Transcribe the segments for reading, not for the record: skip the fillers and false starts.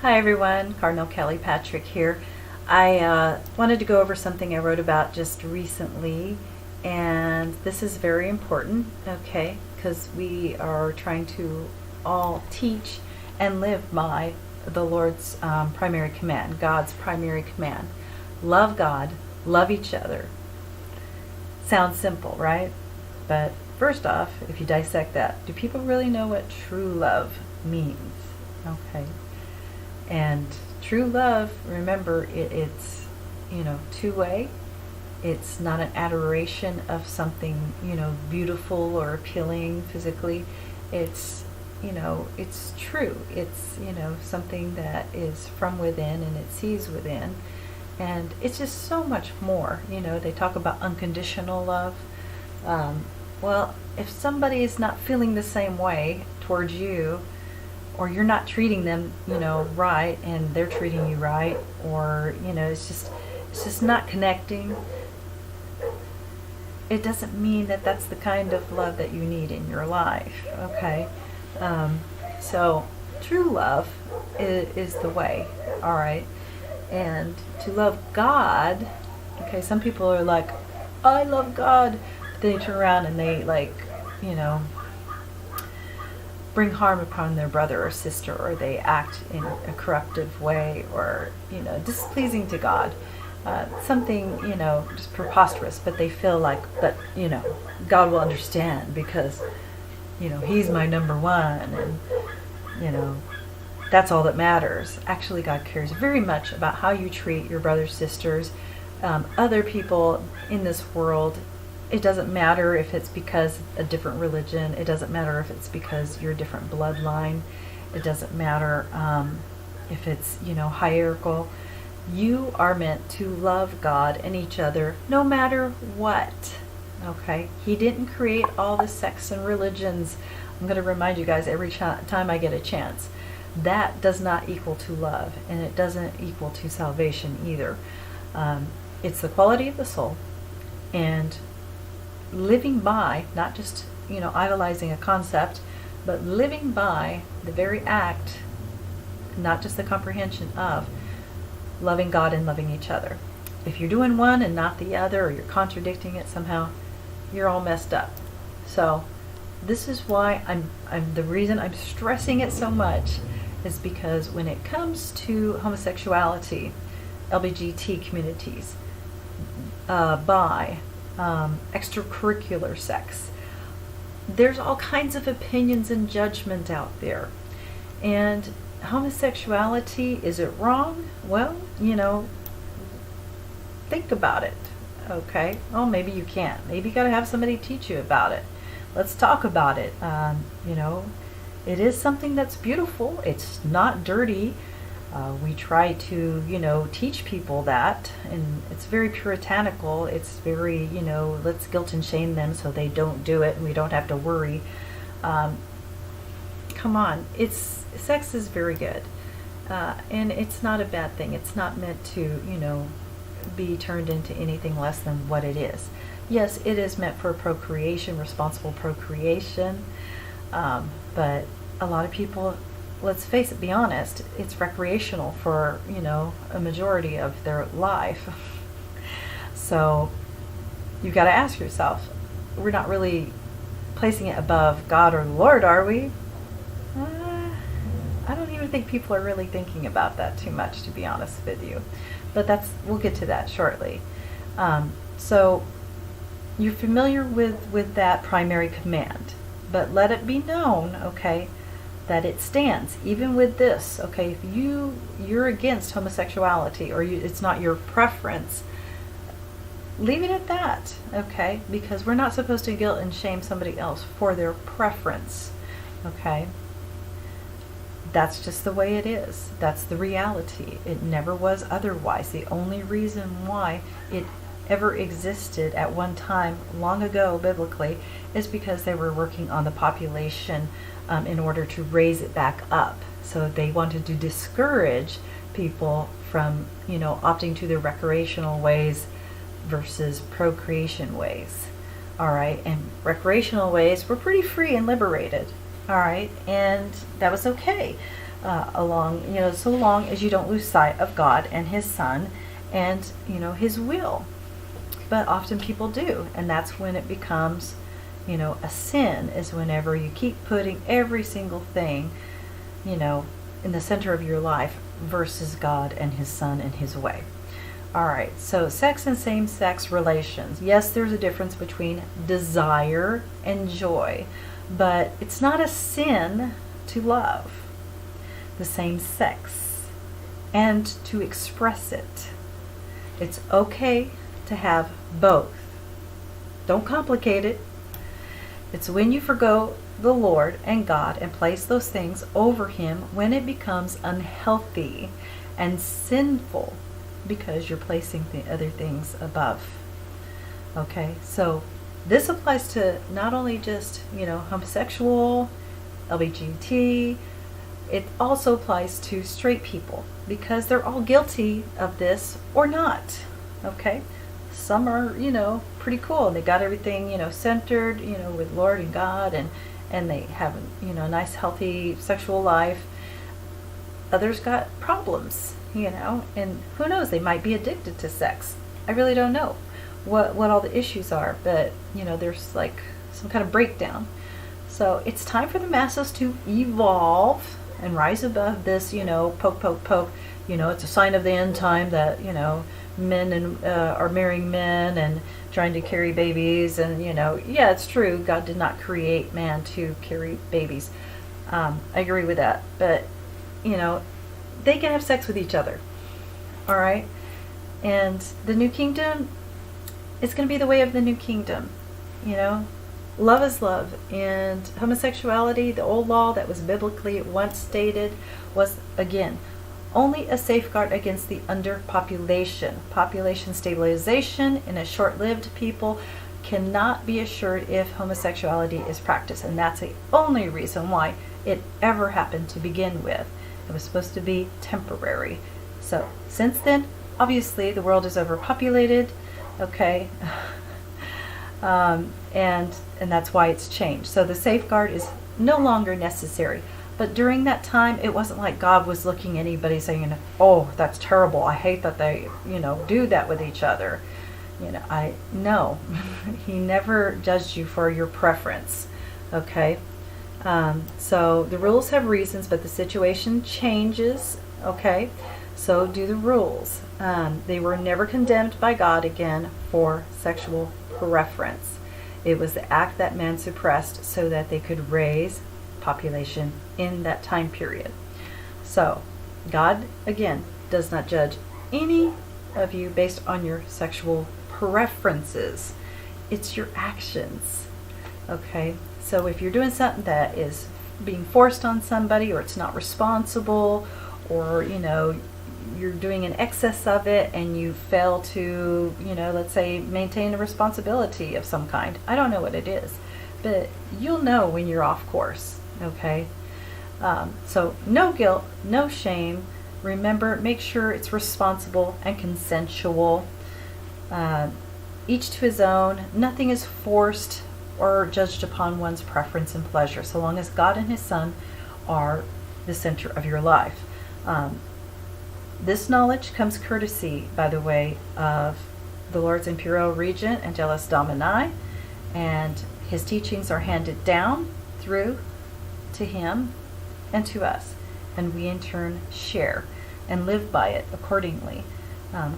Hi everyone, Cardinal Kelly Patrick here. I wanted to go over something I wrote about just recently, and this is very important, okay, because we are trying to all teach and live by the Lord's primary command, God's primary command. Love God, love each other. Sounds simple, right? But first off, if you dissect that, do people really know what true love means? Okay. And true love, remember, it's, two-way. It's not an adoration of something, beautiful or appealing physically. It's, it's true. It's, something that is from within and it sees within. And it's just so much more. They talk about unconditional love. Well, if somebody is not feeling the same way towards you, or you're not treating them, right, and they're treating you right, or, it's just not connecting, it doesn't mean that that's the kind of love that you need in your life, okay? So true love is the way, all right? And to love God, okay, some people are like, I love God, but then they turn around and they bring harm upon their brother or sister, or they act in a corruptive way, or displeasing to God, something just preposterous, but they feel like that God will understand because he's my number one, and that's all that matters. Actually, God cares very much about how you treat your brothers, sisters, other people in this world. It doesn't matter if it's because a different religion. It doesn't matter if it's because you're a different bloodline. It doesn't matter if it's, hierarchical. You are meant to love God and each other no matter what. Okay? He didn't create all the sects and religions. I'm going to remind you guys every time I get a chance. That does not equal to love, and it doesn't equal to salvation either. It's the quality of the soul, and living by, not just, idolizing a concept, but living by the very act, not just the comprehension of loving God and loving each other. If you're doing one and not the other, or you're contradicting it somehow, you're all messed up. So this is why the reason I'm stressing it so much is because when it comes to homosexuality, LGBT communities, extracurricular sex, there's all kinds of opinions and judgment out there. And homosexuality, is it wrong? Well, think about it. Okay, well, maybe you can't. Maybe you got to have somebody teach you about it. Let's talk about it. It is something that's beautiful. It's not dirty. We try to, teach people that, and it's very puritanical. It's very, let's guilt and shame them so they don't do it, and we don't have to worry. Come on, sex is very good, and it's not a bad thing. It's not meant to, be turned into anything less than what it is. Yes, it is meant for procreation, responsible procreation, but a lot of people, let's face it, be honest, it's recreational for, a majority of their life. So you've got to ask yourself, we're not really placing it above God or the Lord, are we? I don't even think people are really thinking about that too much, to be honest with you. But we'll get to that shortly. So you're familiar with that primary command, but let it be known, okay, that it stands even with this. Okay, if you're against homosexuality, or it's not your preference, leave it at that. Okay, because we're not supposed to guilt and shame somebody else for their preference. Okay, that's just the way it is. That's the reality. It never was otherwise. The only reason why it ever existed at one time long ago biblically is because they were working on the population in order to raise it back up. So they wanted to discourage people from, opting to the recreational ways versus procreation ways. All right, and recreational ways were pretty free and liberated. All right, and that was okay. along, so long as you don't lose sight of God and His Son and, His will. But often people do, and that's when it becomes, a sin, is whenever you keep putting every single thing, in the center of your life versus God and His Son and His way. All right, so sex and same-sex relations. Yes, there's a difference between desire and joy, but it's not a sin to love the same sex and to express it. It's okay to have both. Don't complicate it. It's when you forgo the Lord and God and place those things over Him when it becomes unhealthy and sinful, because you're placing the other things above. Okay, so this applies to not only just, homosexual, LGBT, it also applies to straight people, because they're all guilty of this or not. Okay, some are, pretty cool. They got everything, centered, with Lord and God, and they have, a nice, healthy sexual life. Others got problems, and who knows, they might be addicted to sex. I really don't know what all the issues are, but, there's like some kind of breakdown. So it's time for the masses to evolve and rise above this, poke, poke, poke. It's a sign of the end time that, men are marrying men and trying to carry babies. And, yeah, it's true. God did not create man to carry babies. I agree with that. But, they can have sex with each other. All right? And the new kingdom is going to be the way of the new kingdom. Love is love. And homosexuality, the old law that was biblically once stated, was, again, only a safeguard against the underpopulation. Population stabilization in a short-lived people cannot be assured if homosexuality is practiced. And that's the only reason why it ever happened to begin with. It was supposed to be temporary. So since then, obviously, the world is overpopulated. Okay. And that's why it's changed. So the safeguard is no longer necessary. But during that time, it wasn't like God was looking at anybody saying, oh, that's terrible. I hate that they, do that with each other. No, He never judged you for your preference. Okay. So the rules have reasons, but the situation changes. Okay. So do the rules. They were never condemned by God again for sexual preference. It was the act that man suppressed so that they could raise population in that time period. So God, again, does not judge any of you based on your sexual preferences. It's your actions. Okay? So if you're doing something that is being forced on somebody, or it's not responsible, or, you're doing an excess of it and you fail to, let's say, maintain a responsibility of some kind. I don't know what it is, but you'll know when you're off course. Okay? So no guilt, no shame. Remember, make sure it's responsible and consensual. Each to his own. Nothing is forced or judged upon one's preference and pleasure, so long as God and His Son are the center of your life. This knowledge comes courtesy, by the way, of the Lord's Imperial Regent, Angelus Domini, and his teachings are handed down through to him and to us, and we in turn share and live by it accordingly.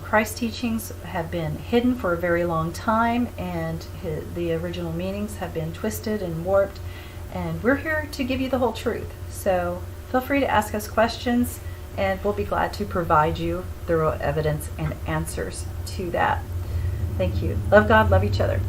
Christ's teachings have been hidden for a very long time, and the original meanings have been twisted and warped, and we're here to give you the whole truth. So feel free to ask us questions, and we'll be glad to provide you thorough evidence and answers to that. Thank you. Love God, love each other.